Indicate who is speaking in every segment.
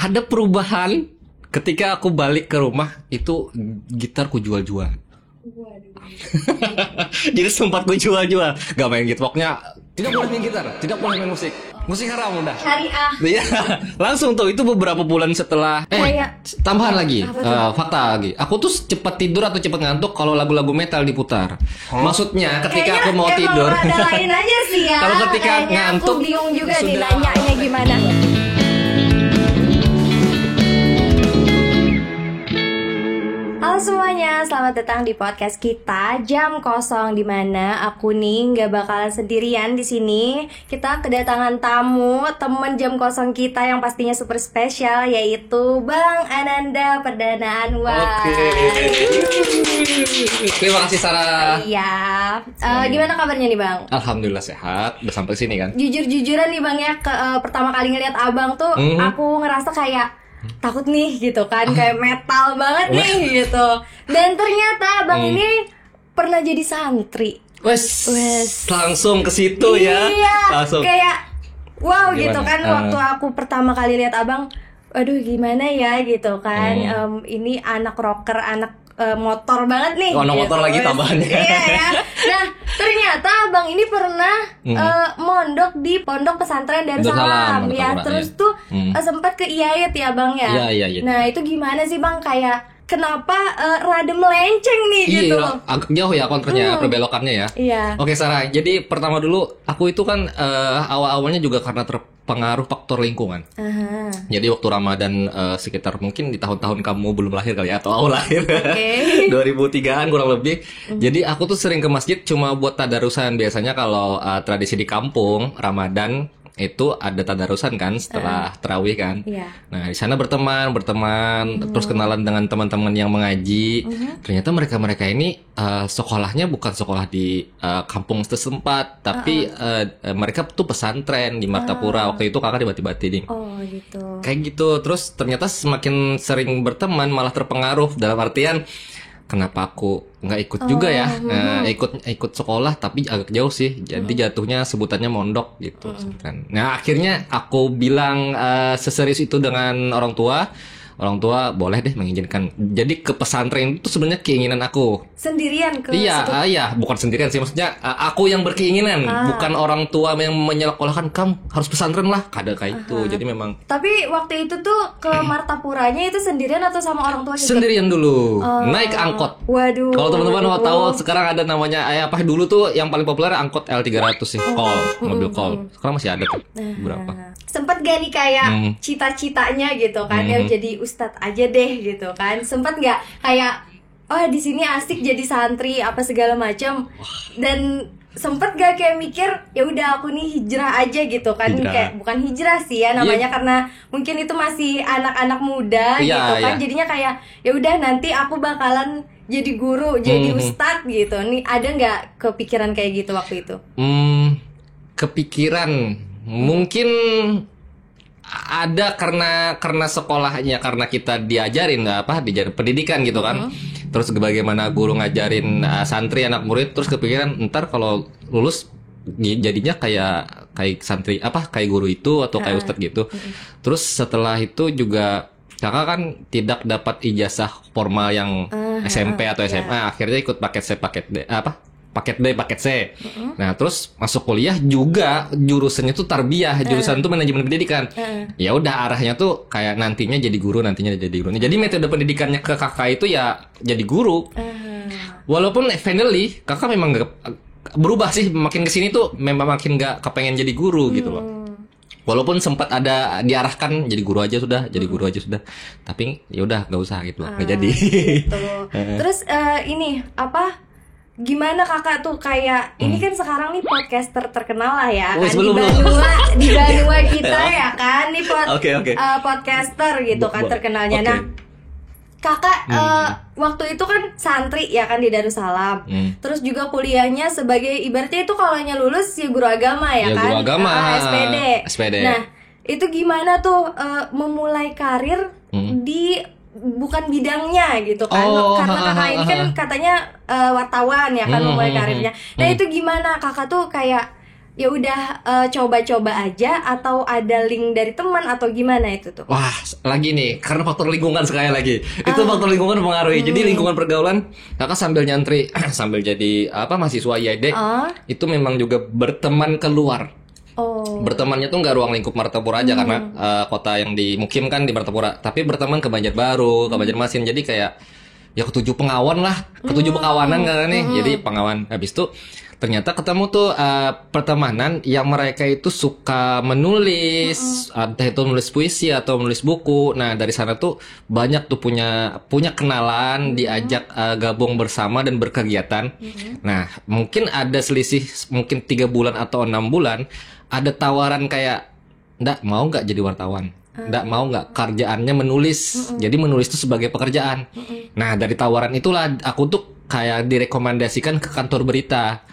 Speaker 1: ada perubahan ketika aku balik ke rumah itu gitarku jual-jual. Jadi sempat gue jual-jual, gak main gitar. Pokoknya tidak boleh main gitar, tidak boleh main musik. Musik haram udah.
Speaker 2: Syariah.
Speaker 1: Iya, langsung tuh itu beberapa bulan setelah. Tambahan lagi, fakta lagi. Aku tuh cepat tidur atau cepat ngantuk kalau lagu-lagu metal diputar. Maksudnya ketika aku mau tidur.
Speaker 2: Ada lain aja sih ya.
Speaker 1: Kalau ketika ngantuk,
Speaker 2: aku bingung juga nih nanyanya gimana. Halo semuanya, selamat datang di podcast kita Jam Kosong, di mana aku nih nggak bakalan sendirian di sini. Kita kedatangan tamu, temen Jam Kosong kita yang pastinya super spesial, yaitu Bang Ananda Perdana Anwar.
Speaker 1: Oke. Terima kasih Sarah.
Speaker 2: Iya. Gimana kabarnya nih Bang?
Speaker 1: Alhamdulillah sehat. Udah sampai sini kan?
Speaker 2: Jujur-jujuran nih Bang ya, pertama kali ngeliat Abang tuh aku ngerasa kayak takut nih gitu kan, kayak metal banget nih gitu. Dan ternyata Bang ini pernah jadi santri.
Speaker 1: Wes. Langsung ke situ ya.
Speaker 2: Iya.
Speaker 1: Langsung.
Speaker 2: Kayak wow.
Speaker 1: Gimana?
Speaker 2: Gitu kan waktu aku pertama kali lihat Abang, aduh gimana ya gitu kan. Ini anak rocker, anak motor banget nih.
Speaker 1: Anak motor lagi tambahannya.
Speaker 2: Iya ya. Nah, ternyata Abang ini pernah mondok di Pondok Pesantren Darussalam ya. Terus tuh sempat ke IAIT ya Bang ya.
Speaker 1: Iya.
Speaker 2: Nah, itu gimana sih Bang, kayak kenapa rada melenceng nih gitu?
Speaker 1: Iya, agak jauh ya konternya, perbelokannya ya.
Speaker 2: Iya.
Speaker 1: Oke Sarah, jadi pertama dulu aku itu kan awal-awalnya juga karena terpengaruh faktor lingkungan. Jadi waktu Ramadan sekitar mungkin di tahun-tahun kamu belum lahir kali ya, atau awal lahir. 2003-an kurang lebih. Jadi aku tuh sering ke masjid cuma buat tadarusan. Biasanya kalau tradisi di kampung Ramadan itu ada tadarusan kan setelah tarawih kan. Nah di sana berteman, terus kenalan dengan teman-teman yang mengaji. Ternyata mereka ini sekolahnya bukan sekolah di kampung setempat, tapi mereka tuh pesantren di Martapura. Waktu itu kakak di Bati-Bati nih.
Speaker 2: Oh gitu.
Speaker 1: Kayak gitu. Terus ternyata semakin sering berteman malah terpengaruh, dalam artian kenapa aku nggak ikut juga ya, ikut sekolah tapi agak jauh sih, jadi jatuhnya sebutannya mondok gitu. Nah akhirnya aku bilang seserius itu dengan orang tua boleh deh mengizinkan. Jadi ke pesantren itu sebenarnya keinginan aku.
Speaker 2: Sendirian ke
Speaker 1: Iya, bukan sendirian sih, maksudnya aku yang berkeinginan, bukan orang tua yang menyekolahkan kamu harus pesantren lah, kada kayak itu. Jadi memang.
Speaker 2: Tapi waktu itu tuh ke Martapuranya itu sendirian atau sama orang tua juga?
Speaker 1: Sendirian dulu, naik angkot.
Speaker 2: Waduh.
Speaker 1: Kalau teman-teman mau tahu, sekarang ada namanya apa dulu tuh yang paling populer angkot L300 sih, mobil call. Sekarang masih ada tuh berapa.
Speaker 2: Sempet gak nih kayak cita-citanya gitu kan, ya jadi ustadz aja deh gitu kan? Sempet gak kayak di sini asik jadi santri apa segala macam? Dan sempet gak kayak mikir ya udah aku nih hijrah aja gitu kan? Kayak bukan hijrah sih ya namanya, karena mungkin itu masih anak-anak muda gitu kan. Jadinya kayak ya udah nanti aku bakalan jadi guru, jadi ustadz gitu. Nih ada nggak kepikiran kayak gitu waktu itu?
Speaker 1: Kepikiran mungkin ada karena sekolahnya, karena kita diajarin pendidikan gitu kan. Terus bagaimana guru ngajarin santri anak murid, terus kepikiran ntar kalau lulus jadinya kayak santri kayak guru itu atau kayak ustadz gitu. Terus setelah itu juga kakak kan tidak dapat ijazah formal yang SMP atau SMA, akhirnya ikut paket D, paket C. Nah, terus masuk kuliah juga jurusannya tuh tarbiyah, jurusan tuh manajemen pendidikan. Ya udah arahnya tuh kayak nantinya jadi guru. Jadi metode pendidikannya ke kakak itu ya jadi guru. Walaupun finally kakak memang gak berubah sih, makin kesini tuh memang makin gak kepengen jadi guru gitu loh. Walaupun sempat ada diarahkan jadi guru aja sudah, tapi ya udah nggak usah gitu loh, nggak jadi.
Speaker 2: Gitu. Terus ini gimana kakak tuh kayak ini kan sekarang nih podcaster terkenal lah ya kan di Banua kita ya kan nih podcaster gitu kan terkenalnya. Nah kakak waktu itu kan santri ya kan di Darussalam, terus juga kuliahnya sebagai ibaratnya itu kalau lulus ya guru agama ya kan,
Speaker 1: guru agama, SPD.
Speaker 2: Nah itu gimana tuh memulai karir di bukan bidangnya gitu kan, karena kakak ini kan katanya wartawan ya kan memulai karirnya. Nah itu gimana kakak tuh kayak ya udah coba-coba aja atau ada link dari teman atau gimana itu tuh?
Speaker 1: Wah, lagi nih, karena faktor lingkungan sekali lagi. Itu faktor lingkungan mempengaruhi. Jadi lingkungan pergaulan, kakak sambil nyantri, sambil jadi mahasiswa IAID, itu memang juga berteman keluar. Bertemannya tuh nggak ruang lingkup Martapura aja karena kota yang dimukimkan di Martapura, tapi berteman ke Banjarbaru, ke Banjarmasin. Jadi kayak ya ketujuh pengawan lah, ketujuh pekawanan kan nih. Jadi pengawan. Habis itu ternyata ketemu tuh pertemanan yang mereka itu suka menulis, entah itu menulis puisi atau menulis buku. Nah dari sana tuh banyak tuh punya kenalan, diajak gabung bersama dan berkegiatan. Nah mungkin ada selisih mungkin 3 bulan atau 6 bulan, ada tawaran kayak, mau nggak jadi wartawan? Nggak mau nggak kerjaannya menulis? Jadi menulis itu sebagai pekerjaan. Nah dari tawaran itulah aku tuh kayak direkomendasikan ke kantor berita.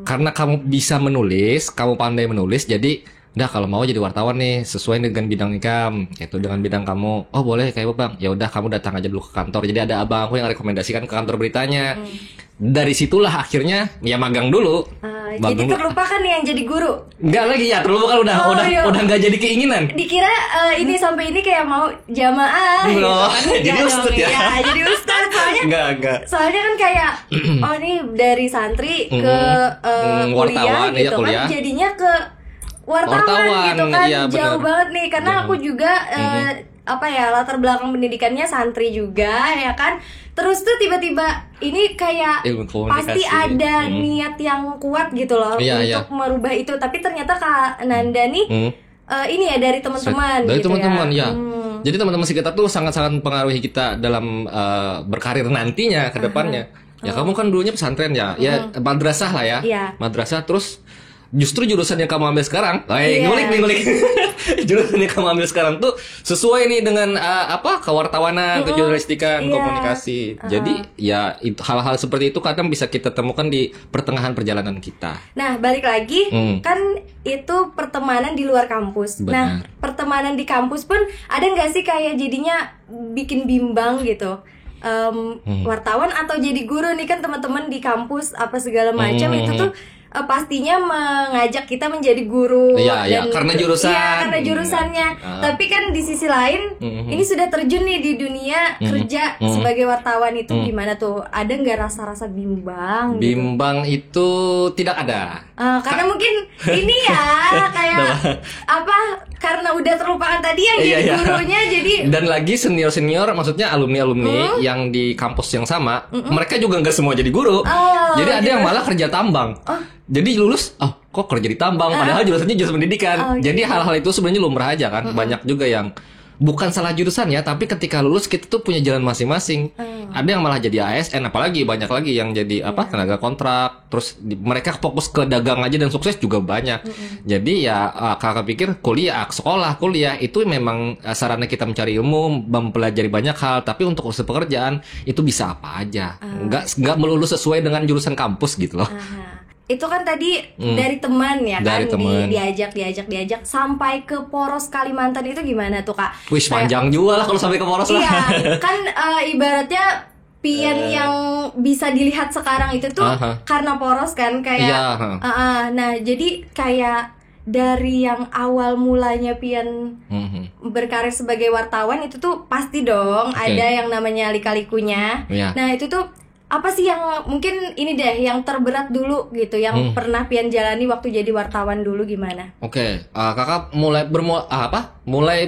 Speaker 1: Karena kamu bisa menulis, kamu pandai menulis, jadi kalau mau jadi wartawan nih sesuai dengan bidang ikam, yaitu dengan bidang kamu. Oh boleh kayak bang, ya udah kamu datang aja dulu ke kantor. Jadi ada abang aku yang rekomendasikan ke kantor beritanya. Dari situlah akhirnya ya magang dulu.
Speaker 2: Jadi terlupakan nih yang jadi guru?
Speaker 1: Enggak lagi ya, terlupakan udah nggak jadi keinginan.
Speaker 2: Dikira ini sampai ini kayak mau jamaah.
Speaker 1: Jadi ustad ya?
Speaker 2: Ya, jadi ustad soalnya.
Speaker 1: Enggak.
Speaker 2: Soalnya kan kayak ini dari santri ke kuliah gitu kan, jadinya ke wartawan gitu kan,
Speaker 1: ya,
Speaker 2: jauh banget nih. Karena aku juga latar belakang pendidikannya santri juga ya kan. Terus tuh tiba-tiba ini kayak pasti ada niat yang kuat gitu loh untuk merubah itu. Tapi ternyata Kak Nanda nih ini ya dari teman-teman
Speaker 1: dari
Speaker 2: gitu
Speaker 1: teman-teman
Speaker 2: ya.
Speaker 1: Jadi teman-teman sekitar tuh sangat-sangat mempengaruhi kita dalam berkarir nantinya ke depannya. Ya kamu kan dulunya pesantren ya madrasah lah ya. Madrasah terus justru jurusan yang kamu ambil sekarang, ngulik. Jurusan yang kamu ambil sekarang tuh sesuai nih dengan kewartawanan, kejurnalistikan, komunikasi. Jadi ya hal-hal seperti itu kadang bisa kita temukan di pertengahan perjalanan kita.
Speaker 2: Nah balik lagi kan itu pertemanan di luar kampus.
Speaker 1: Benar.
Speaker 2: Nah pertemanan di kampus pun ada nggak sih kayak jadinya bikin bimbang gitu? Wartawan atau jadi guru nih kan teman-teman di kampus apa segala macam itu tuh pastinya mengajak kita menjadi guru
Speaker 1: dan karena jurusan.
Speaker 2: Iya, karena jurusannya. Tapi kan di sisi lain ini sudah terjun nih di dunia kerja sebagai wartawan itu gimana tuh? Ada nggak rasa-rasa bimbang?
Speaker 1: Bimbang gitu? Itu tidak ada.
Speaker 2: Karena mungkin ini ya kayak karena udah terlupakan tadi yang jadi gurunya jadi. Dan
Speaker 1: lagi senior maksudnya alumni yang di kampus yang sama, mereka juga nggak semua jadi guru. Jadi ada yang malah kerja tambang. Jadi lulus, kok kerja di tambang, padahal jurusannya jurusan pendidikan. Jadi hal-hal itu sebenarnya lumrah aja kan. Banyak juga yang bukan salah jurusan ya, tapi ketika lulus kita tuh punya jalan masing-masing. Ada yang malah jadi ASN, apalagi banyak lagi yang jadi tenaga kontrak. Terus mereka fokus ke dagang aja dan sukses juga banyak. Jadi ya kakak pikir sekolah kuliah itu memang sarana kita mencari ilmu, mempelajari banyak hal. Tapi untuk urusan pekerjaan itu bisa apa aja, nggak melulu sesuai dengan jurusan kampus gitu loh.
Speaker 2: Itu kan tadi dari teman ya
Speaker 1: dari
Speaker 2: kan
Speaker 1: teman.
Speaker 2: diajak sampai ke Poros Kalimantan itu gimana tuh Kak?
Speaker 1: Wih panjang juga lah kalau sampai ke Poros lah.
Speaker 2: Iya kan ibaratnya pian yang bisa dilihat sekarang itu tuh karena Poros kan kayak nah jadi kayak dari yang awal mulanya pian berkarir sebagai wartawan itu tuh pasti dong ada yang namanya lika-likunya. Nah itu tuh apa sih yang mungkin ini deh yang terberat dulu gitu yang pernah pian jalani waktu jadi wartawan dulu gimana?
Speaker 1: Kakak mulai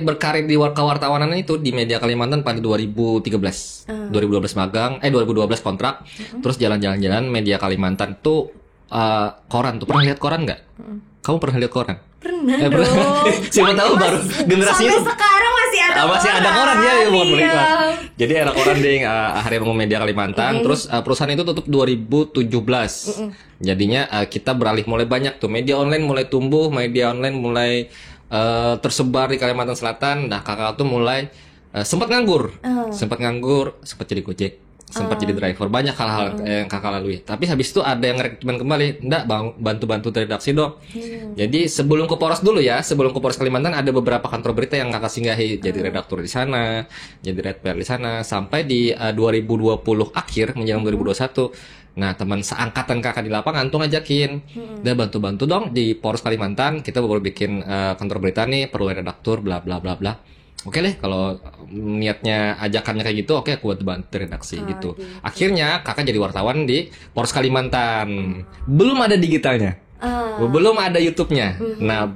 Speaker 1: berkarir di kewartawanan itu di Media Kalimantan pada 2013. 2012 magang, 2012 kontrak. Terus jalan-jalan Media Kalimantan tuh koran tuh. Pernah lihat koran nggak? Kamu pernah lihat koran?
Speaker 2: Pernah dong.
Speaker 1: Siapa tahu baru generasinya
Speaker 2: sampai sekarang masih ada
Speaker 1: koran ya Jadi ada koran di Harimau Media Kalimantan. Terus perusahaan itu tutup 2017. Jadinya kita beralih mulai banyak tuh media online mulai tumbuh, media online mulai tersebar di Kalimantan Selatan. Nah kakak tuh mulai sempat nganggur, sempat jadi Gojek. sempat jadi driver, banyak hal-hal yang kakak lalui. Tapi habis itu ada yang rekrutmen kembali, enggak bang, bantu-bantu redaksi dong. Jadi sebelum ke Poros dulu ya, sebelum ke Poros Kalimantan ada beberapa kantor berita yang kakak singgahi, jadi redaktur di sana, jadi redper di sana, sampai di 2020 akhir menjelang 2021. Nah teman seangkatan kakak di lapangan tuh ngajakin, udah bantu-bantu dong di Poros Kalimantan, kita baru bikin kantor berita nih, perlu redaktur, bla bla bla bla. Oke deh, kalau niatnya ajakannya kayak gitu, oke aku buat bantu redaksi gitu. Akhirnya kakak jadi wartawan di Poros Kalimantan. Belum ada digitalnya, belum ada YouTube-nya. Nah,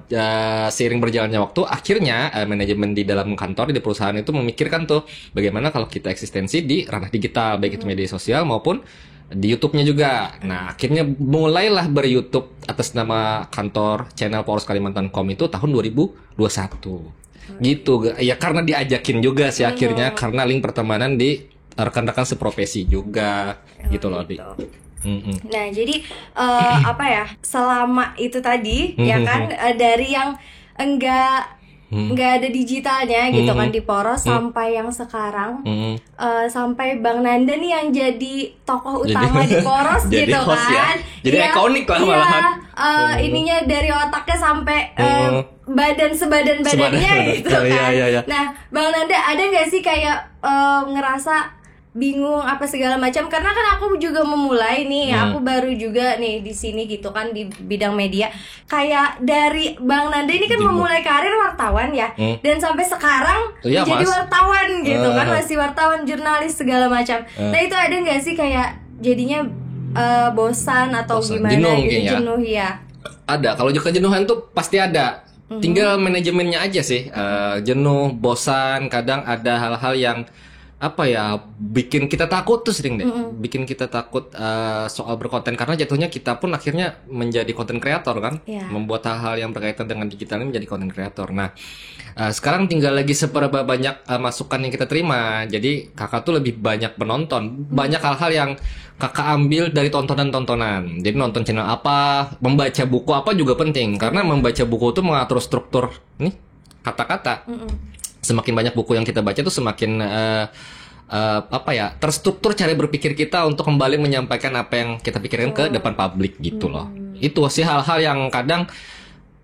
Speaker 1: seiring berjalannya waktu, akhirnya manajemen di dalam kantor di perusahaan itu memikirkan tuh bagaimana kalau kita eksistensi di ranah digital, baik itu media sosial maupun di YouTube-nya juga. Nah, akhirnya mulailah ber-YouTube atas nama kantor channel Poros Kalimantan.com itu tahun 2021. Gitu ya, karena diajakin juga sih akhirnya, karena link pertemanan di rekan-rekan seprofesi juga gitu loh Di.
Speaker 2: Nah jadi apa ya, selama itu tadi ya kan, dari yang enggak ada digitalnya gitu kan di Poros, sampai yang sekarang sampai Bang Nanda nih yang jadi tokoh utama di Poros
Speaker 1: jadi
Speaker 2: gitu
Speaker 1: host
Speaker 2: kan
Speaker 1: ya. Jadi ikonik lah malahan.
Speaker 2: Ininya dari otaknya sampai badan sebadan-badannya gitu kan.
Speaker 1: Iya.
Speaker 2: Nah Bang Nanda ada nggak sih kayak ngerasa bingung apa segala macam, karena kan aku juga memulai nih, aku baru juga nih di sini gitu kan di bidang media. Kayak dari Bang Nanda ini kan memulai karir wartawan ya, dan sampai sekarang jadi wartawan gitu kan, masih wartawan, jurnalis segala macam. Nah itu ada nggak sih kayak jadinya bosan atau gimana gitu, jenuh ya?
Speaker 1: Ada, kalau kejenuhan tuh pasti ada. Tinggal manajemennya aja sih, jenuh, bosan, kadang ada hal-hal yang apa ya, bikin kita takut tuh sering deh, bikin kita takut soal berkonten, karena jatuhnya kita pun akhirnya menjadi konten kreator kan, membuat hal-hal yang berkaitan dengan digital ini menjadi konten kreator. Nah sekarang tinggal lagi seberapa banyak masukan yang kita terima, jadi kakak tuh lebih banyak menonton, banyak hal-hal yang kakak ambil dari tontonan-tontonan. Jadi nonton channel apa, membaca buku apa juga penting, karena membaca buku tuh mengatur struktur nih kata-kata. Semakin banyak buku yang kita baca tuh semakin apa ya, terstruktur cara berpikir kita untuk kembali menyampaikan apa yang kita pikirkan ke depan publik gitu loh. Itu sih hal-hal yang kadang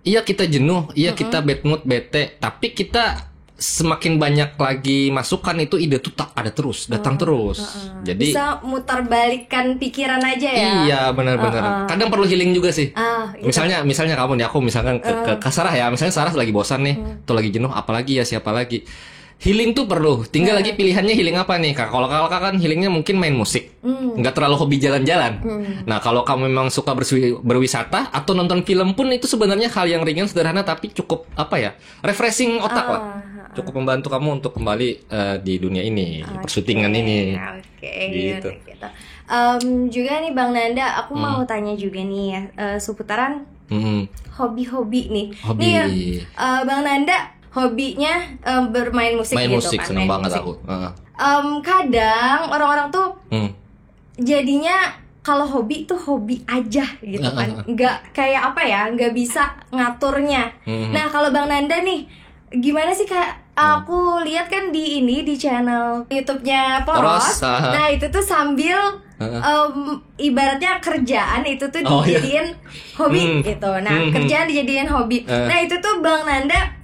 Speaker 1: iya kita jenuh, iya kita bad mood, bete, tapi kita semakin banyak lagi masukan, itu ide tuh tak ada terus, datang terus. Jadi
Speaker 2: bisa mutar balikkan pikiran aja ya.
Speaker 1: Iya benar-benar. Kadang perlu healing juga sih.
Speaker 2: Gitu.
Speaker 1: Misalnya kamu nih, aku misalkan ke Sarah ya, misalnya Sarah lagi bosan nih, tuh lagi jenuh, apalagi ya siapa lagi. Healing tuh perlu, tinggal lagi pilihannya healing apa nih kak. Kalau kakak kan healingnya mungkin main musik, nggak terlalu hobi jalan-jalan. Nah kalau kamu memang suka berwisata atau nonton film pun, itu sebenarnya hal yang ringan, sederhana, tapi cukup apa ya, refreshing otak lah, cukup membantu kamu untuk kembali di dunia ini, persyutingan ini. Gitu.
Speaker 2: Juga nih Bang Nanda, aku mau tanya juga nih ya, seputaran hobi-hobi nih. Nih Bang Nanda hobinya bermain musik
Speaker 1: main
Speaker 2: gitu
Speaker 1: musik,
Speaker 2: kan.
Speaker 1: seneng banget musik. Aku.
Speaker 2: Kadang orang-orang tuh jadinya kalau hobi tuh hobi aja gitu kan, nggak kayak apa ya, nggak bisa ngaturnya. Nah kalau Bang Nanda nih gimana sih kak? Aku lihat kan di channel YouTube-nya Poros. Nah itu tuh sambil ibaratnya kerjaan itu tuh dijadiin hobi gitu. Nah kerjaan dijadiin hobi. Nah itu tuh Bang Nanda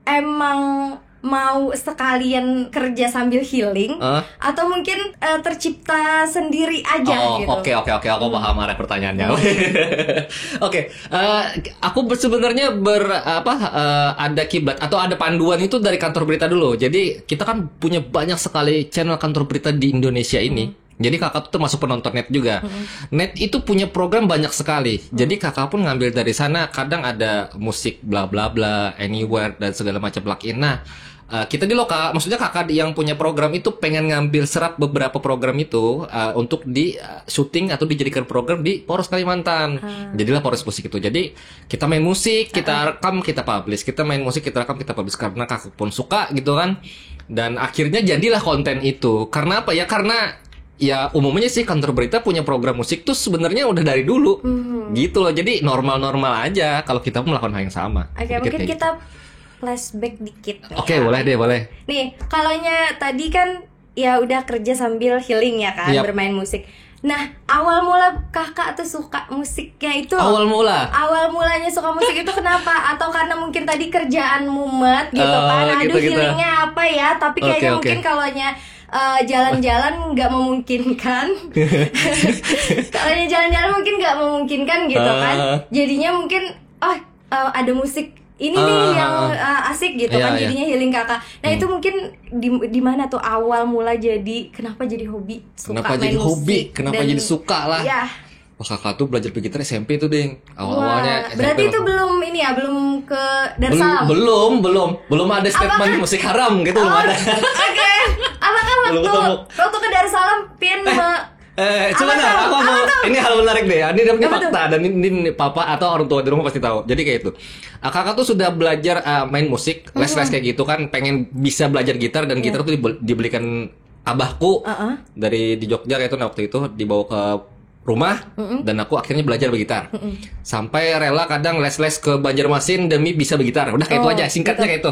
Speaker 2: emang mau sekalian kerja sambil healing atau mungkin tercipta sendiri aja gitu.
Speaker 1: Oke, aku paham arah pertanyaannya. Oke, aku sebenarnya ada kiblat atau ada panduan itu dari kantor berita dulu. Jadi kita kan punya banyak sekali channel kantor berita di Indonesia ini. Jadi kakak tuh masuk penonton net juga. Net itu punya program banyak sekali. Jadi kakak pun ngambil dari sana. Kadang ada musik bla bla bla, anywhere dan segala macam plugin. Nah, kita di lokal, maksudnya kakak yang punya program itu pengen ngambil serap beberapa program itu untuk di syuting atau dijadikan program di Poros Kalimantan. Jadilah Poros Musik itu. Jadi kita main musik, kita rekam, kita publish. Kita main musik, kita rekam, kita publish, karena kakak pun suka gitu kan. Dan akhirnya jadilah konten itu. Karena apa ya? Karena ya umumnya sih kantor berita punya program musik tuh sebenarnya udah dari dulu gitu loh. Jadi normal-normal aja kalau kita pun melakukan hal yang sama.
Speaker 2: Oke, mungkin kita flashback dikit.
Speaker 1: Oke, boleh deh, boleh.
Speaker 2: Nih, kalaunya tadi kan ya udah kerja sambil healing ya kan, bermain musik. Nah, awal mula kakak tuh suka musiknya itu awal mulanya suka musik itu kenapa? Atau karena mungkin tadi kerjaan mumet gitu kan, aduh healingnya apa ya, tapi kayaknya mungkin kalaunya jalan-jalan nggak memungkinkan. Kalaunya jalan-jalan mungkin nggak memungkinkan gitu kan, jadinya mungkin ada musik ini nih yang asik gitu kan, jadinya healing kakak. Nah itu mungkin di mana tuh awal mula jadi kenapa jadi hobi suka
Speaker 1: kenapa
Speaker 2: main
Speaker 1: jadi
Speaker 2: musik
Speaker 1: hobi kenapa
Speaker 2: dan,
Speaker 1: jadi suka lah
Speaker 2: ya.
Speaker 1: Wah, kakak tuh belajar gitar SMP tuh deh awalnya.
Speaker 2: Berarti itu belum ini ya, belum ke Darsalam.
Speaker 1: belum ada statement musik haram gitu, belum ada.
Speaker 2: Oke. Apakah waktu ke Darsalam Pian
Speaker 1: Sebentar, aku mau ini hal menarik deh. Ini fakta dan ini papa atau orang tua di rumah pasti tahu. Jadi kayak itu. Kakak tuh sudah belajar main musik, les-les kayak gitu kan, pengen bisa belajar gitar dan gitar tuh dibelikan abahku dari di Jogja kayak itu. Nah, waktu itu dibawa ke rumah dan aku akhirnya belajar bergitar. Sampai rela kadang les-les ke Banjarmasin demi bisa bergitar. Udah kayak itu aja, singkatnya kayak itu.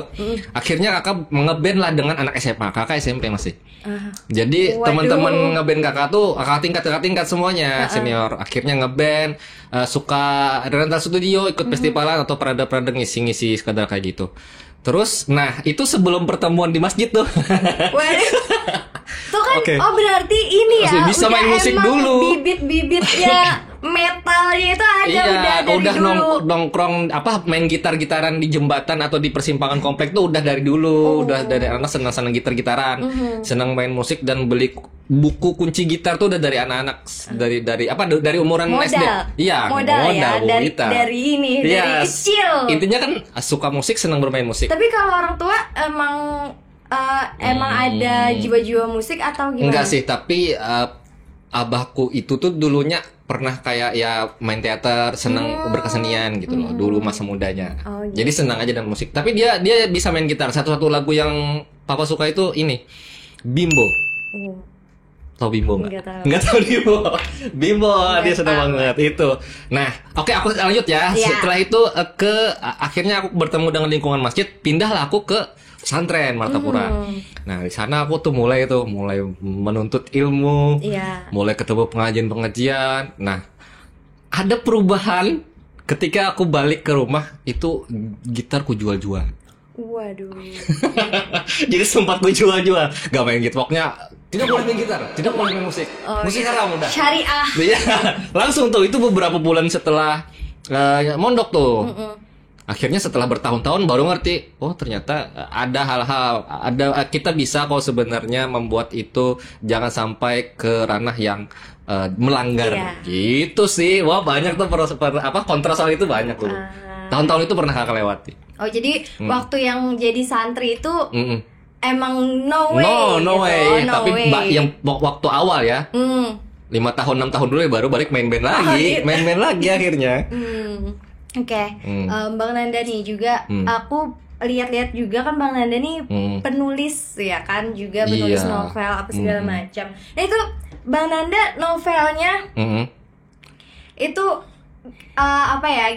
Speaker 1: Akhirnya kakak ngeband lah dengan anak SMA. Kakak SMP masih. Jadi teman-teman ngeband kakak tuh kakak tingkat semuanya senior. Akhirnya ngeband, suka rental studio, ikut festivalan atau perada-perada ngisi-ngisi sekadar kayak gitu. Terus, nah itu sebelum pertemuan di masjid tuh.
Speaker 2: Tuh kan, berarti ini ya
Speaker 1: bisa main musik dulu.
Speaker 2: Bibit-bibitnya metalnya itu ada udah dari dulu.
Speaker 1: Nongkrong main gitar-gitaran di jembatan atau di persimpangan komplek tuh udah dari dulu. Udah dari anak senang-senang gitar-gitaran, senang main musik dan beli buku kunci gitar tuh udah dari anak-anak dari umuran SD. Iya, modal
Speaker 2: ya, dari kecil.
Speaker 1: Intinya kan suka musik, senang bermain musik.
Speaker 2: Tapi kalau orang tua emang ada jiwa-jiwa musik atau gimana?
Speaker 1: Enggak sih, tapi abahku itu tuh dulunya pernah kayak ya main teater, senang berkesenian gitu loh, dulu masa mudanya. Gitu. Jadi senang aja dengan musik. Tapi dia bisa main gitar. Satu-satu lagu yang papa suka itu ini, Bimbo. Tahu Bimbo nggak? Nggak tahu Bimbo. Dia senang banget itu. Nah, oke, aku lanjut ya. Setelah itu akhirnya aku bertemu dengan lingkungan masjid, pindahlah aku ke pesantren Martapura. Nah, di sana aku tuh mulai menuntut ilmu, mulai ketemu pengajian. Nah, ada perubahan ketika aku balik ke rumah, itu gitarku jual-jual.
Speaker 2: Waduh.
Speaker 1: Jadi sempat gue jual-jual. Gak main gitar, pokoknya tidak boleh main gitar, tidak boleh main musik. Musik haram udah.
Speaker 2: Syariah.
Speaker 1: Iya, langsung tuh itu beberapa bulan setelah mondok tuh. Akhirnya setelah bertahun-tahun baru ngerti, oh ternyata ada hal-hal, kita bisa kok sebenarnya membuat itu jangan sampai ke ranah yang melanggar. Gitu sih. Wah, banyak tuh kontra soal itu banyak tuh. Tahun-tahun itu pernah kakak lewati.
Speaker 2: Oh, jadi waktu yang jadi santri itu emang no way.
Speaker 1: No way. Tapi yang waktu awal ya. 5 tahun 6 tahun dulu ya baru balik main band lagi. Main band lagi akhirnya.
Speaker 2: Oke. Bang Nanda nih juga aku lihat-lihat juga kan Bang Nanda nih penulis ya kan, juga penulis novel apa segala macam. Nah itu Bang Nanda novelnya itu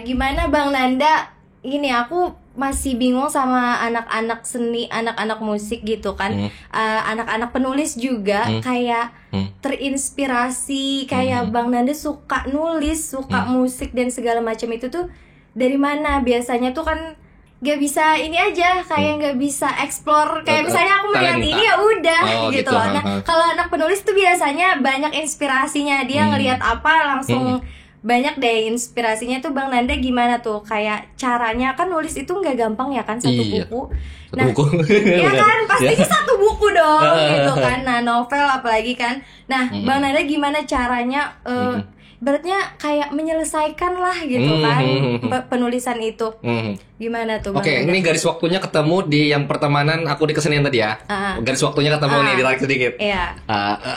Speaker 2: gimana Bang Nanda? Ini aku masih bingung sama anak-anak seni, anak-anak musik gitu kan, anak-anak penulis juga kayak terinspirasi kayak Bang Nanda suka nulis, suka musik dan segala macam itu tuh dari mana? Biasanya tuh kan gak bisa ini aja, kayak gak bisa explore, kayak misalnya aku melihat ini ya udah gitu loh. Nah kalau anak penulis tuh biasanya banyak inspirasinya, dia ngelihat apa langsung banyak deh inspirasinya tuh. Bang Nanda gimana tuh kayak caranya? Kan nulis itu nggak gampang ya kan, satu buku. Nah, ya kan pastinya satu buku dong gitu kan. Nah novel apalagi kan. Nah Bang Nanda gimana caranya beratnya kayak menyelesaikan lah gitu kan penulisan itu. Gimana tuh Bang
Speaker 1: Oke,
Speaker 2: Nanda?
Speaker 1: ini garis waktunya ketemu di yang pertemanan aku di kesenian tadi ya. Garis waktunya ketemu nih, ditarik sedikit.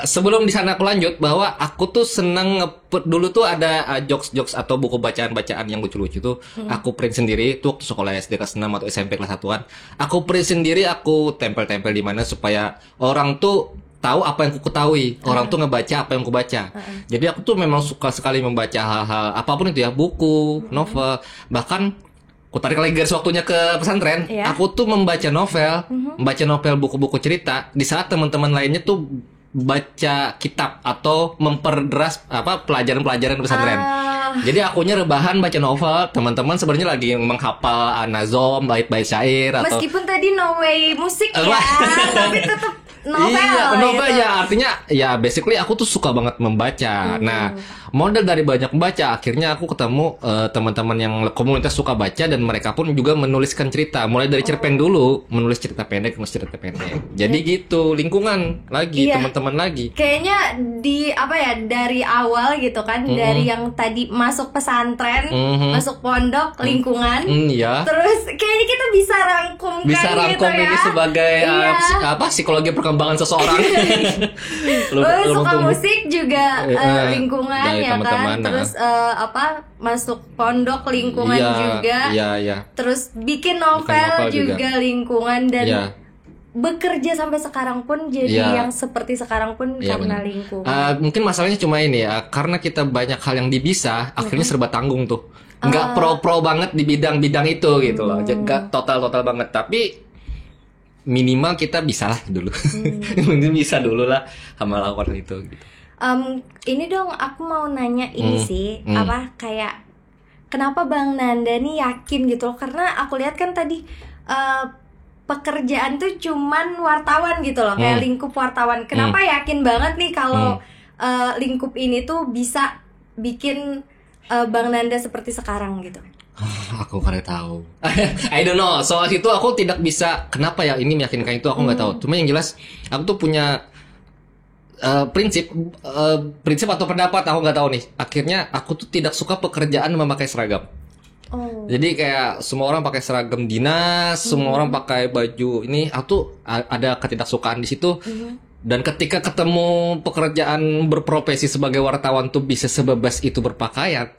Speaker 1: Sebelum di sana aku lanjut bahwa aku tuh seneng dulu tuh ada jokes atau buku bacaan-bacaan yang lucu-lucu tuh aku print sendiri tuh waktu sekolah SD kelas 6 atau SMP kelas 1-an. Aku print sendiri, aku tempel-tempel di mana supaya orang tuh tahu apa yang aku ketahui, orang tuh ngebaca apa yang aku baca. Jadi aku tuh memang suka sekali membaca hal-hal apapun itu ya, buku, novel, bahkan aku tarik lagi garis waktunya ke pesantren.
Speaker 2: Iya.
Speaker 1: Aku tuh membaca novel, buku-buku cerita di saat teman-teman lainnya tuh baca kitab atau memperderas pelajaran-pelajaran di pesantren. Jadi akunya rebahan baca novel, teman-teman sebenarnya lagi menghafal nazom, bait-bait syair atau
Speaker 2: meskipun tadi no way musik ya, tapi tetap novel.
Speaker 1: Iya, novel
Speaker 2: gitu.
Speaker 1: ya artinya ya basically aku tuh suka banget membaca. Nah, modal dari banyak membaca akhirnya aku ketemu teman-teman yang komunitas suka baca dan mereka pun juga menuliskan cerita. Mulai dari cerpen dulu, menulis cerita pendek. Jadi gitu, lingkungan lagi,
Speaker 2: Iya.
Speaker 1: teman-teman lagi.
Speaker 2: Kayaknya dari awal gitu kan, dari yang tadi masuk pesantren, masuk pondok, lingkungan,
Speaker 1: Iya.
Speaker 2: terus kayaknya kita bisa rangkumkan
Speaker 1: Bisa rangkum
Speaker 2: gitu ya.
Speaker 1: ini sebagai
Speaker 2: Iya.
Speaker 1: psikologi perkembangan seseorang.
Speaker 2: Suka musik juga lingkungan
Speaker 1: dari
Speaker 2: ya
Speaker 1: teman-teman,
Speaker 2: kan, terus masuk pondok lingkungan juga,
Speaker 1: Iya.
Speaker 2: terus bikin novel juga lingkungan dan
Speaker 1: Iya.
Speaker 2: bekerja sampai sekarang pun jadi
Speaker 1: Iya.
Speaker 2: yang seperti sekarang pun
Speaker 1: Iya,
Speaker 2: karena
Speaker 1: benar.
Speaker 2: lingkungan.
Speaker 1: Mungkin masalahnya cuma ini ya, karena kita banyak hal yang bisa, akhirnya serba tanggung tuh. Nggak pro banget di bidang-bidang itu gitu loh. Jadi nggak total banget, tapi minimal kita bisa lah dulu. Mungkin bisa dulu lah sama lakukan itu gitu.
Speaker 2: Ini dong aku mau nanya ini sih, kayak kenapa Bang Nanda nih yakin gitu loh? Karena aku lihat kan tadi pekerjaan tuh cuman wartawan gitu loh, kayak lingkup wartawan. Kenapa yakin banget nih kalau lingkup ini tuh bisa bikin Bang Nanda seperti sekarang gitu?
Speaker 1: Aku kada tahu. I don't know. Soal itu aku tidak bisa. Kenapa ya ini meyakinkan itu aku nggak tahu. Cuma yang jelas aku tuh punya prinsip atau pendapat, aku nggak tahu nih. Akhirnya aku tuh tidak suka pekerjaan memakai seragam. Jadi kayak semua orang pakai seragam dinas, semua orang pakai baju ini. Aku tuh ada ketidaksukaan di situ. Dan ketika ketemu pekerjaan berprofesi sebagai wartawan tuh bisa sebebas itu berpakaian,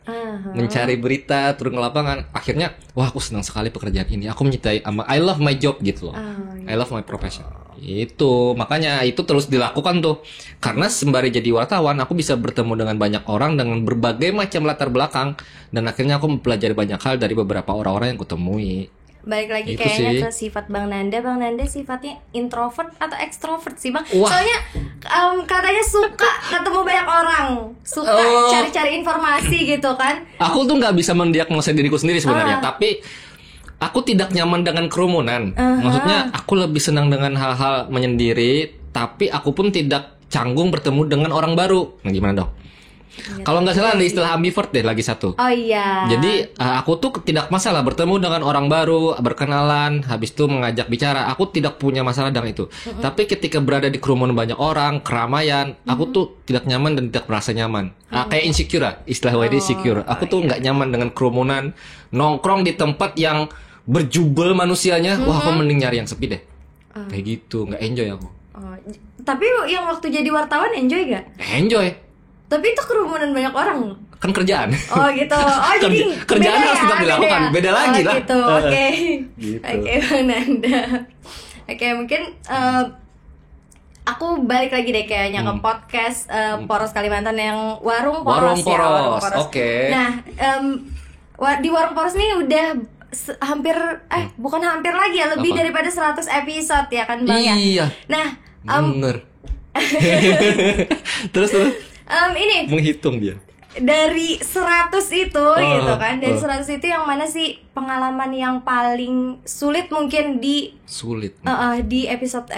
Speaker 1: mencari berita, turun ke lapangan, akhirnya wah aku senang sekali pekerjaan ini. Aku mencintai, I love my job gitu loh. I love my profession. Itu makanya itu terus dilakukan tuh. Karena sembari jadi wartawan, aku bisa bertemu dengan banyak orang dengan berbagai macam latar belakang, dan akhirnya aku mempelajari banyak hal dari beberapa orang-orang yang kutemui.
Speaker 2: Balik lagi
Speaker 1: Itu
Speaker 2: kayaknya
Speaker 1: sih.
Speaker 2: ke sifat Bang Nanda. Bang Nanda sifatnya introvert atau ekstrovert sih Bang?
Speaker 1: Wah.
Speaker 2: Soalnya katanya suka ketemu banyak orang, suka cari-cari informasi gitu kan.
Speaker 1: Aku tuh nggak bisa mendiagnosa diriku sendiri sebenarnya, tapi aku tidak nyaman dengan kerumunan. Maksudnya aku lebih senang dengan hal-hal menyendiri, tapi aku pun tidak canggung bertemu dengan orang baru. Nah gimana dong? Kalau nggak salah ada istilah ambivert deh lagi satu.
Speaker 2: Oh iya.
Speaker 1: Jadi aku tuh tidak masalah bertemu dengan orang baru, berkenalan, habis itu mengajak bicara. Aku tidak punya masalah dengan itu. Tapi ketika berada di kerumunan banyak orang, keramaian, aku tuh tidak nyaman dan tidak merasa nyaman. Kayak insecure lah, istilah WD insecure. Aku tuh nggak nyaman dengan kerumunan, nongkrong di tempat yang berjubel manusianya. Wah, aku mending nyari yang sepi deh. Kayak gitu, nggak enjoy aku.
Speaker 2: Tapi yang waktu jadi wartawan enjoy gak?
Speaker 1: Enjoy.
Speaker 2: Tapi itu kerumunan banyak orang.
Speaker 1: Kan kerjaan.
Speaker 2: Oh gitu. Oh jadi
Speaker 1: kerjaan
Speaker 2: beda
Speaker 1: harus
Speaker 2: ya,
Speaker 1: tetap dilakukan. Beda lagi lah.
Speaker 2: Gitu. Oke.
Speaker 1: Gitu.
Speaker 2: Oke Bang Nanda. Oke mungkin aku balik lagi deh kayaknya ke podcast Poros Kalimantan yang Warung Poros.
Speaker 1: Warung Poros.
Speaker 2: Ya, Warung Poros.
Speaker 1: Oke.
Speaker 2: Nah di Warung Poros nih udah hampir bukan hampir lagi ya, lebih daripada 100 episode ya kan Bang ya.
Speaker 1: Iya.
Speaker 2: Nah
Speaker 1: bener. terus
Speaker 2: ini
Speaker 1: menghitung dia.
Speaker 2: dari 100 itu gitu kan, dari 100 itu yang mana sih pengalaman yang paling sulit mungkin di
Speaker 1: Sulit.
Speaker 2: di episode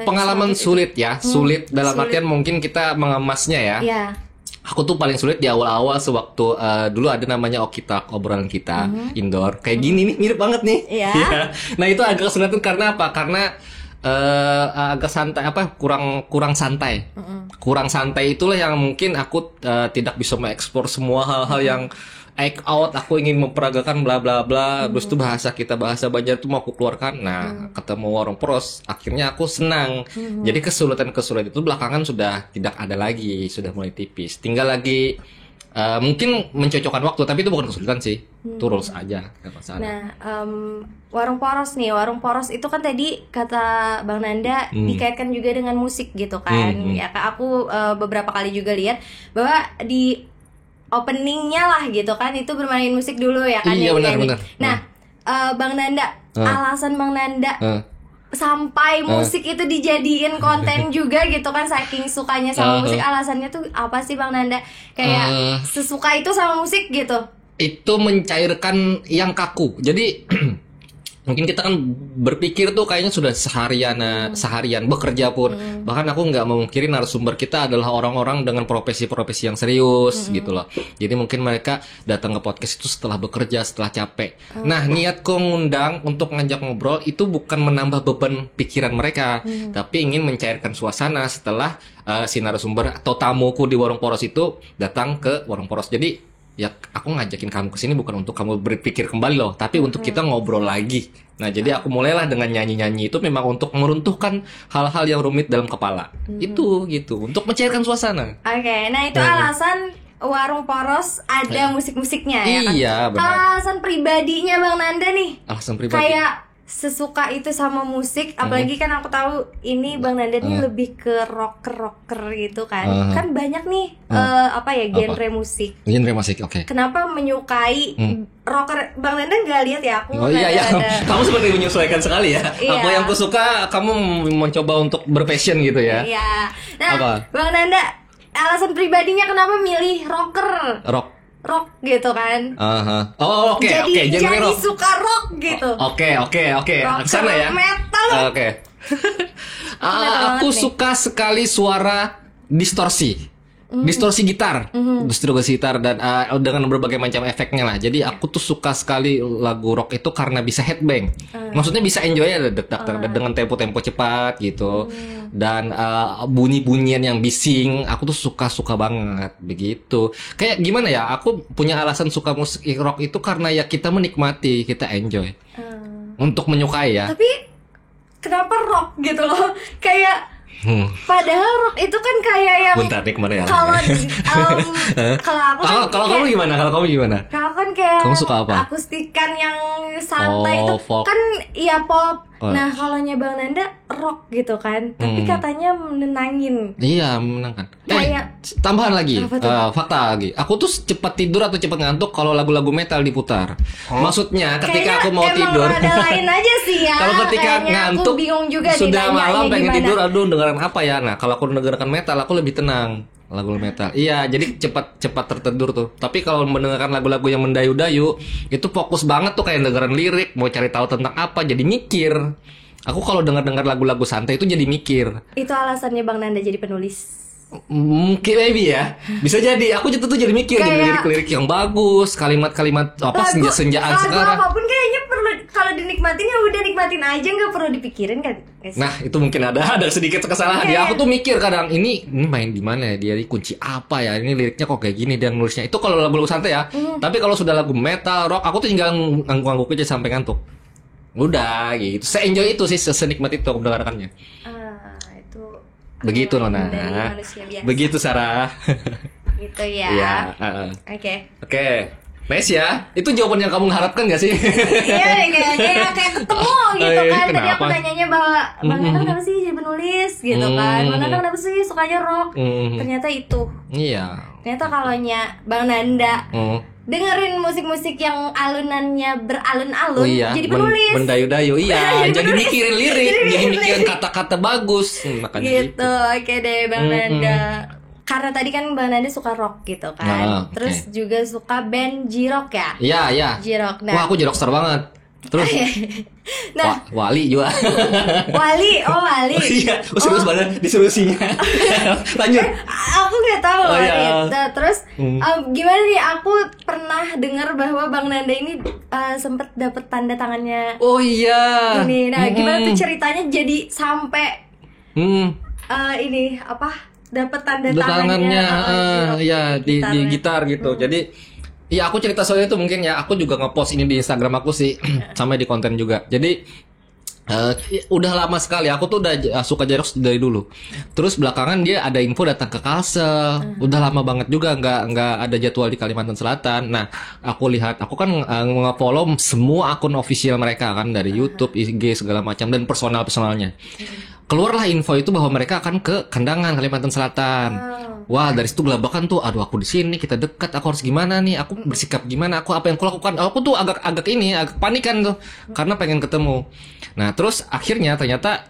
Speaker 1: Pengalaman sulit ya, sulit dalam
Speaker 2: sulit.
Speaker 1: artian mungkin kita mengemasnya ya.
Speaker 2: ya.
Speaker 1: Aku tuh paling sulit di awal-awal sewaktu dulu ada namanya Okitalk, obrolan kita indoor. Kayak gini nih, mirip banget nih.
Speaker 2: Iya.
Speaker 1: Iya. Nah, itu agak kesulitan karena apa? Karena agak santai kurang santai. Kurang santai itulah yang mungkin aku tidak bisa mengeksplor semua hal-hal yang act out, aku ingin memperagakan bla bla bla. Terus itu bahasa Banjar itu mau aku keluarkan. Nah, ketemu Warung Poros, akhirnya aku senang. Jadi kesulitan itu belakangan sudah tidak ada lagi, sudah mulai tipis. Tinggal lagi mungkin mencocokkan waktu, tapi itu bukan kesulitan sih. Itu rules aja, nggak masalah.
Speaker 2: Nah, Warung Poros nih, Warung Poros itu kan tadi kata Bang Nanda dikaitkan juga dengan musik gitu kan. Ya, aku beberapa kali juga lihat bahwa di openingnya lah gitu kan, itu bermain musik dulu ya kan.
Speaker 1: Iya, benar.
Speaker 2: Nah, Bang Nanda, alasan Bang Nanda sampai musik itu dijadiin konten juga gitu kan, saking sukanya sama musik, alasannya tuh apa sih Bang Nanda? Kayak sesuka itu sama musik gitu.
Speaker 1: Itu mencairkan yang kaku. Jadi mungkin kita kan berpikir tuh kayaknya sudah seharian bekerja pun. Bahkan aku nggak memungkiri narasumber kita adalah orang-orang dengan profesi-profesi yang serius gitu loh. Jadi mungkin mereka datang ke podcast itu setelah bekerja, setelah capek. Nah, niatku ngundang untuk ngajak ngobrol itu bukan menambah beban pikiran mereka, tapi ingin mencairkan suasana setelah si narasumber atau tamuku di Warung Poros itu datang ke Warung Poros. Jadi ya aku ngajakin kamu ke sini bukan untuk kamu berpikir kembali loh, tapi untuk kita ngobrol lagi. Nah, jadi aku mulailah dengan nyanyi-nyanyi itu memang untuk meruntuhkan hal-hal yang rumit dalam kepala. Itu gitu, untuk mencairkan suasana.
Speaker 2: Oke, nah itu alasan Warung Poros ada musik-musiknya ya kan?
Speaker 1: Iya, benar.
Speaker 2: Alasan pribadinya Bang Nanda nih.
Speaker 1: Alasan pribadi.
Speaker 2: Kayak sesuka itu sama musik, apalagi kan aku tahu ini Bang Nanda nih lebih ke rocker gitu kan. Kan banyak nih genre musik.
Speaker 1: Genre musik, oke.
Speaker 2: Kenapa menyukai rocker? Bang Nanda nggak lihat ya aku?
Speaker 1: Oh iya. Kamu seperti menyesuaikan sekali ya.
Speaker 2: Iya.
Speaker 1: Apa yang kusuka kamu mencoba untuk berpassion gitu ya.
Speaker 2: Iya. Nah,
Speaker 1: apa?
Speaker 2: Bang Nanda, alasan pribadinya kenapa milih rock gitu kan?
Speaker 1: Oh, oke.
Speaker 2: Jadi
Speaker 1: Genre rock.
Speaker 2: suka rock gitu.
Speaker 1: Oke. Ke sana ya.
Speaker 2: Metal.
Speaker 1: Oke. Aku suka sekali suara distorsi. Distorsi gitar, distorsi gitar dan dengan berbagai macam efeknya lah. Jadi aku tuh suka sekali lagu rock itu karena bisa headbang. Maksudnya bisa enjoy ya dengan tempo-tempo cepat gitu. Dan bunyi-bunyian yang bising, aku tuh suka banget begitu. Kayak gimana ya? Aku punya alasan suka musik rock itu karena ya kita menikmati, kita enjoy. Untuk menyukai ya.
Speaker 2: Tapi kenapa rock gitu loh? Kayak padahal rock itu kan kayak yang
Speaker 1: bentar nih kemana ya?
Speaker 2: Kalau
Speaker 1: kamu gimana? Kalau
Speaker 2: kan kayak
Speaker 1: kamu suka apa?
Speaker 2: Akustikan yang santai itu
Speaker 1: folk.
Speaker 2: kan iya pop. Nah, kalaunya Bang Nanda rock gitu kan. Tapi katanya menenangin.
Speaker 1: Iya, menenangkan.
Speaker 2: Kayak
Speaker 1: tambahan lagi, fakta lagi. Aku tuh cepat tidur atau cepat ngantuk kalau lagu-lagu metal diputar. Maksudnya ketika aku mau tidur.
Speaker 2: Ada lain aja sih ya.
Speaker 1: Kalau ketika ngantuk,
Speaker 2: aku bingung juga
Speaker 1: sudah malam pengen
Speaker 2: gimana.
Speaker 1: tidur, aduh dengeran apa ya? Nah, kalau aku dengarkan metal, aku lebih tenang. Lagu metal. Iya, jadi cepat tertidur tuh. Tapi kalau mendengarkan lagu-lagu yang mendayu-dayu, itu fokus banget tuh kayak dengeran lirik, mau cari tahu tentang apa, jadi mikir. Aku kalau dengar lagu-lagu santai itu jadi mikir.
Speaker 2: Itu alasannya Bang Nanda jadi penulis.
Speaker 1: Mungkin maybe ya. Bisa jadi. Aku tuh jadi mikir gitu, lirik-lirik yang bagus, kalimat-kalimat apa senja-senjaan sekarang.
Speaker 2: Apapun kayaknya perlu, kalau dinikmatin ya udah nikmatin aja, nggak perlu dipikirin kan.
Speaker 1: Nah, itu mungkin ada sedikit kesalahan. Ya, aku tuh mikir kadang ini main di mana ya? Dia ini kunci apa ya? Ini liriknya kok kayak gini dia nulisnya. Itu kalau lagu-lagu santai ya. Tapi kalau sudah lagu metal, rock, aku tuh tinggal ngangguk-ngangguk aja sampai ngantuk. Udah gitu. Se-enjoy itu sih, senikmat itu aku mendengarkannya.
Speaker 2: Itu
Speaker 1: begitu Nona. Begitu Sarah.
Speaker 2: Gitu ya.
Speaker 1: Iya, Oke. Nice ya. Itu jawaban yang kamu harapkan gak sih?
Speaker 2: Iya, kayak ketemu gitu kan. Tadi
Speaker 1: kenapa?
Speaker 2: aku nanyanya bahwa Bang Nanda kenapa sih jadi penulis gitu kan. Bang Nanda kenapa sih sukanya rock? Ternyata itu.
Speaker 1: Iya.
Speaker 2: Ternyata kalaunya Bang Nanda dengerin musik-musik yang alunannya beralun-alun, jadi penulis.
Speaker 1: Mendayu-dayu, iya. Jadi mikirin lirik, jadi mikirin kata-kata bagus. Makanya
Speaker 2: gitu. Oke deh Bang Nanda. Karena tadi kan Bang Nanda suka rock gitu kan. Terus juga suka band J-Rock ya?
Speaker 1: Iya.
Speaker 2: J-Rock.
Speaker 1: Wah, aku J-Rockstar banget. Terus Wali juga.
Speaker 2: Wali.
Speaker 1: Oh iya, serius banget disurusinya. Lanjut.
Speaker 2: Aku nggak tahu.
Speaker 1: Iya.
Speaker 2: Terus gimana nih? Aku pernah dengar bahwa Bang Nanda ini sempet dapet tanda tangannya.
Speaker 1: Oh iya.
Speaker 2: Ini, gimana tuh ceritanya jadi sampai ini apa? Dapat tanda tangannya
Speaker 1: ya di gitar gitu. Jadi ya aku cerita soal itu mungkin ya, aku juga ngepost ini di Instagram aku sih sama di konten juga. Jadi udah lama sekali aku tuh udah suka J-Rock dari dulu. Terus belakangan dia ada info datang ke Kalsel. Udah lama banget juga nggak ada jadwal di Kalimantan Selatan. Nah, aku lihat, aku kan nge-follow semua akun official mereka kan dari YouTube, IG segala macam dan personalnya. keluarlah info itu bahwa mereka akan ke Kandangan, Kalimantan Selatan. Wah, dari situ gelabakan tuh, aduh aku di sini, kita dekat, aku harus gimana nih, aku bersikap gimana, aku apa yang aku lakukan. Aku tuh agak panikan tuh, karena pengen ketemu. Nah, terus akhirnya ternyata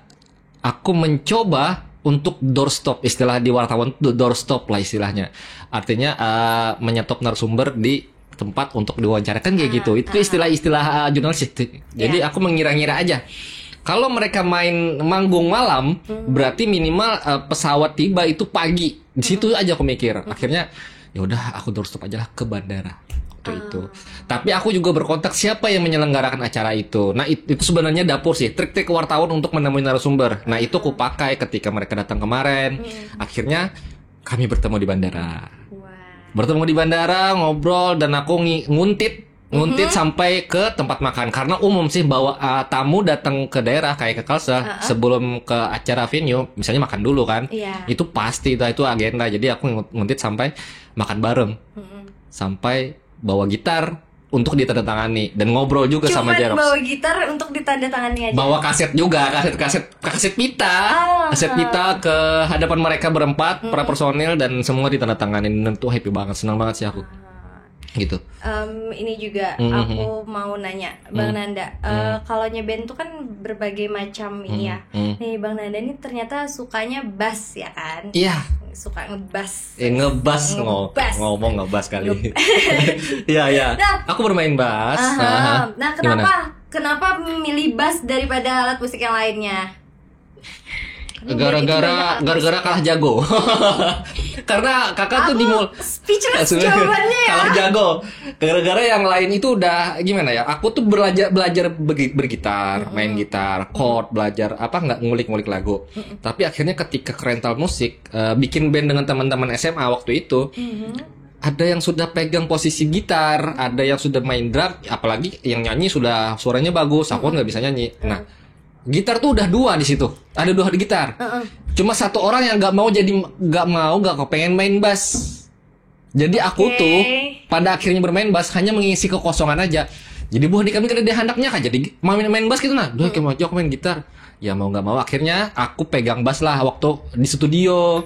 Speaker 1: aku mencoba untuk doorstop, istilah di wartawan tuh doorstop lah istilahnya. Artinya menyetop narasumber di tempat untuk diwawancarakan kayak gitu. Itu istilah jurnalis. Jadi aku mengira-ngira aja. Kalau mereka main manggung malam, berarti minimal pesawat tiba itu pagi. Di situ aja aku mikir. Akhirnya ya udah aku doorstop aja lah ke bandara. Itu. Tapi aku juga berkontak siapa yang menyelenggarakan acara itu. Nah, itu sebenarnya dapur sih, trik-trik wartawan untuk menemui narasumber. Nah, itu aku pakai ketika mereka datang kemarin. Akhirnya kami bertemu di bandara. Bertemu di bandara, ngobrol, dan aku nguntit sampai ke tempat makan. Karena umum sih bawa tamu datang ke daerah kayak ke Kalsel sebelum ke acara venue, misalnya makan dulu kan. Itu pasti itu agenda. Jadi aku nguntit sampai makan bareng. Sampai bawa gitar untuk ditandatangani dan ngobrol juga sama Jerox.
Speaker 2: Bawa gitar untuk ditandatangani aja.
Speaker 1: Bawa kaset juga, kaset pita. Kaset pita ke hadapan mereka berempat, para personil, dan semua ditandatangani. Dan itu happy banget, senang banget sih aku. Gitu.
Speaker 2: Ini juga aku mau nanya Bang Nanda, kalau ngeband tuh kan berbagai macam ini ya. Nih Bang Nanda ini ternyata sukanya bass ya kan?
Speaker 1: Iya.
Speaker 2: Suka ngebass.
Speaker 1: Ngomong ngebass kali. Iya. Nah, aku bermain bass.
Speaker 2: Nah, kenapa memilih bass daripada alat musik yang lainnya?
Speaker 1: Gara-gara kalah jago. Karena kakak tuh di mall
Speaker 2: speechless jawabannya ya.
Speaker 1: Kalah jago. Gara-gara yang lain itu udah gimana ya? Aku tuh belajar bergitar, main gitar, chord, belajar nggak ngulik-ngulik lagu. Tapi akhirnya ketika ke rental musik, bikin band dengan teman-teman SMA waktu itu. Ada yang sudah pegang posisi gitar, ada yang sudah main drum, apalagi yang nyanyi sudah suaranya bagus. Aku nggak bisa nyanyi. Nah, gitar tuh udah 2 di situ. Ada 2 gitar. Cuma satu orang yang nggak kepengen main bass. Jadi aku tuh pada akhirnya bermain bass hanya mengisi kekosongan aja. Jadi buah di kami kada ada handaknya kan. Jadi main bass gitu nah. Duh, kayak mau aku main gitar. Ya mau nggak mau akhirnya aku pegang bass lah waktu di studio.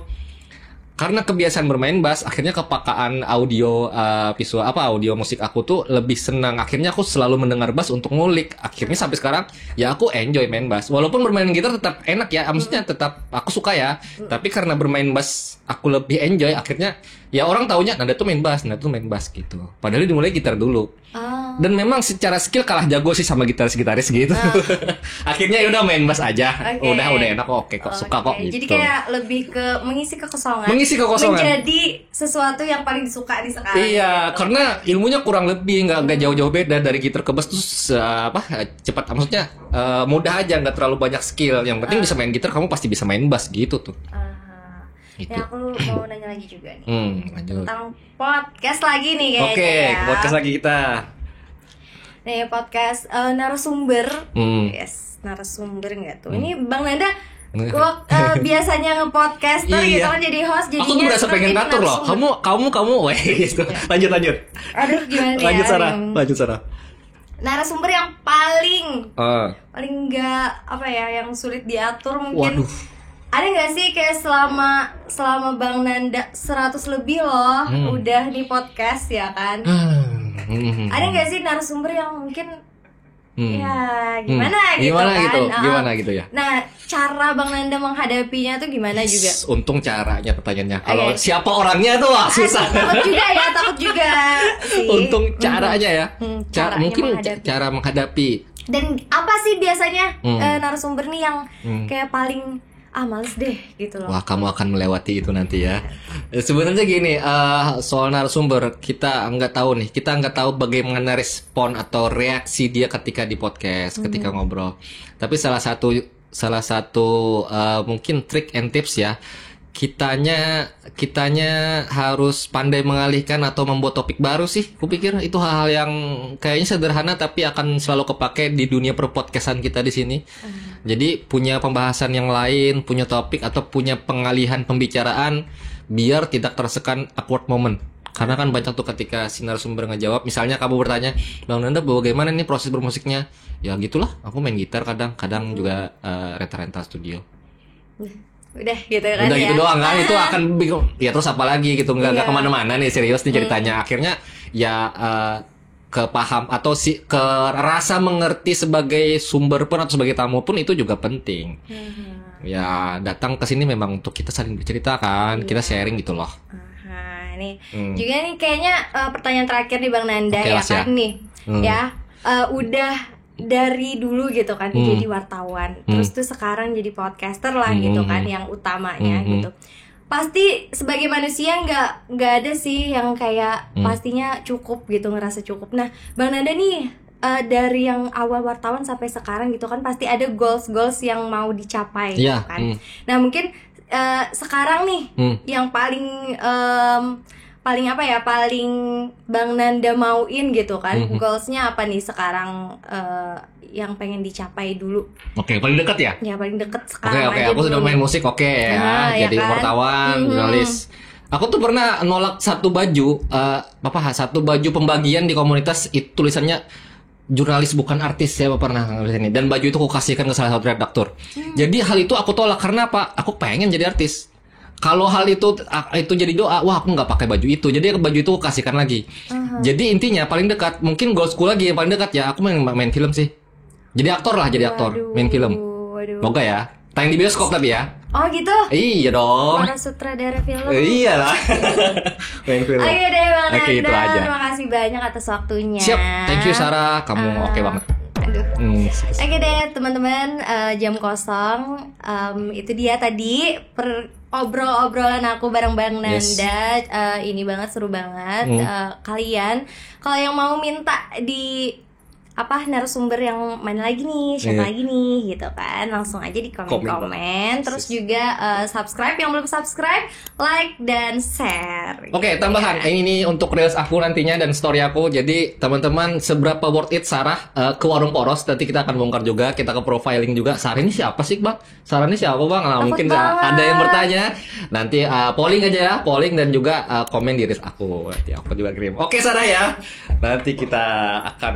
Speaker 1: Karena kebiasaan bermain bass, akhirnya kepakaan audio audio musik aku tuh lebih senang. Akhirnya aku selalu mendengar bass untuk ngulik. Akhirnya sampai sekarang ya aku enjoy main bass. Walaupun bermain gitar tetap enak ya, maksudnya tetap aku suka ya. Tapi karena bermain bass aku lebih enjoy, akhirnya ya orang taunya Nanda tuh main bass gitu. Padahal dimulai gitar dulu. Dan memang secara skill kalah jago sih sama gitaris gitu. Akhirnya ya udah main bass aja. Udah enak kok, suka kok gitu.
Speaker 2: Jadi kayak lebih ke mengisi kekosongan. Menjadi sesuatu yang paling disuka di sekarang.
Speaker 1: Iya, karena ilmunya kurang lebih nggak jauh-jauh beda dari gitar ke bass tuh cepat, maksudnya mudah aja, nggak terlalu banyak skill. Yang penting bisa main gitar, kamu pasti bisa main bass gitu tuh.
Speaker 2: Gitu. Ya aku mau nanya lagi juga nih.
Speaker 1: Lanjut.
Speaker 2: Tentang podcast lagi nih kayaknya.
Speaker 1: Oke, podcast lagi kita.
Speaker 2: Nih podcast narasumber. Yes, narasumber enggak tuh. Ini Bang Nanda biasanya nge-podcaster gitu kan, jadi host jadinya.
Speaker 1: Aku tuh berasa pengen ngatur loh. Kamu gitu. Lanjut.
Speaker 2: Aduh gimana ya.
Speaker 1: Lanjut Sarah.
Speaker 2: Narasumber yang paling enggak yang sulit diatur mungkin.
Speaker 1: Waduh.
Speaker 2: Ada nggak sih kayak selama Bang Nanda 100 lebih loh udah di podcast ya kan? Ada nggak sih narasumber yang mungkin ya gimana gitu ya? Nah, cara Bang Nanda menghadapinya tuh gimana juga?
Speaker 1: Untung caranya pertanyaannya. Kalau siapa orangnya tuh susah.
Speaker 2: Takut juga sih.
Speaker 1: Untung caranya ya. Cara menghadapi.
Speaker 2: Dan apa sih biasanya narasumber nih yang kayak paling males deh gitu loh.
Speaker 1: Wah, kamu akan melewati itu nanti ya. Sebenarnya gini, soal narasumber kita nggak tahu bagaimana respon atau reaksi dia ketika di podcast, ketika ngobrol. Tapi salah satu mungkin trik and tips ya. Kitanya harus pandai mengalihkan atau membuat topik baru sih. Kupikir itu hal-hal yang kayaknya sederhana tapi akan selalu kepake di dunia perpodcastan kita di sini. Jadi punya pembahasan yang lain, punya topik atau punya pengalihan pembicaraan biar tidak tersekan awkward moment. Karena kan banyak tuh ketika si narasumber ngejawab, misalnya kamu bertanya, Bang Nanda bagaimana nih proses bermusiknya? Ya gitulah, aku main gitar kadang juga rental studio.
Speaker 2: Udah gitu kan.
Speaker 1: Udah
Speaker 2: ya.
Speaker 1: gitu doang kan, itu akan bingung. Ya terus apa lagi gitu, nggak kemana-mana nih, serius nih ceritanya. Akhirnya ya kepaham atau ke rasa mengerti sebagai sumber pun atau sebagai tamu pun itu juga penting. Ya datang ke sini memang untuk kita saling bercerita kan, kita sharing gitu loh.
Speaker 2: Nih juga nih kayaknya pertanyaan terakhir nih Bang Nanda ya kan nih ya udah dari dulu gitu kan jadi wartawan terus tuh sekarang jadi podcaster lah gitu kan yang utamanya gitu. Pasti sebagai manusia nggak ada sih yang kayak pastinya cukup gitu, ngerasa cukup. Nah Bang Nanda nih dari yang awal wartawan sampai sekarang gitu kan pasti ada goals yang mau dicapai gitu kan. Nah mungkin sekarang nih yang paling paling Bang Nanda mauin gitu kan, goalsnya apa nih sekarang yang pengen dicapai dulu?
Speaker 1: Oke, paling dekat ya?
Speaker 2: Ya paling dekat sekarang.
Speaker 1: Oke, aku sudah main musik ya, jadi kan? Wartawan, jurnalis. Aku tuh pernah nolak satu baju pembagian di komunitas itu tulisannya jurnalis bukan artis, saya pernah nulis ini, dan baju itu aku kasihkan ke salah satu redaktur. Jadi hal itu aku tolak karena apa? Aku pengen jadi artis. Kalau hal itu jadi doa, wah aku nggak pakai baju itu. Jadi baju itu aku kasihkan lagi. Jadi intinya paling dekat, mungkin goalsku lagi yang paling dekat ya aku main film sih. Jadi aktor lah, main film. Moga ya. Tayang di bioskop tapi ya.
Speaker 2: Oh gitu?
Speaker 1: Iya dong.
Speaker 2: Para sutradara film.
Speaker 1: Iya lah. Main film.
Speaker 2: Oke deh Bang Nanda,
Speaker 1: itu aja.
Speaker 2: Terima kasih banyak atas waktunya.
Speaker 1: Siap, thank you Sarah, kamu oke banget.
Speaker 2: Oke deh teman-teman, jam kosong itu dia tadi obrolan aku bareng Bang Nanda. Ini banget, seru banget. Kalian kalau yang mau minta di narasumber yang mana lagi nih, siapa lagi nih gitu kan, langsung aja di komen. Terus juga subscribe yang belum subscribe, like dan share.
Speaker 1: Oke, tambahan ini untuk reels aku nantinya dan story aku. Jadi teman-teman, seberapa worth it Sarah ke warung poros, nanti kita akan bongkar juga, kita ke profiling juga. Sarah ini siapa sih Bang? Sarah ini siapa Bang? Nah, mungkin ada yang bertanya. Nanti polling aja ya, polling dan juga komen di reels aku. Nanti aku juga kirim. Oke Sarah ya. Nanti kita akan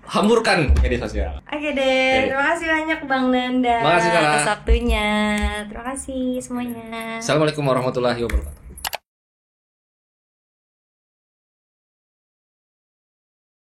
Speaker 1: hamburkan media sosial.
Speaker 2: Oke deh, terima kasih banyak Bang Nanda
Speaker 1: atas
Speaker 2: waktunya. Terima kasih semuanya.
Speaker 1: Assalamualaikum warahmatullahi wabarakatuh.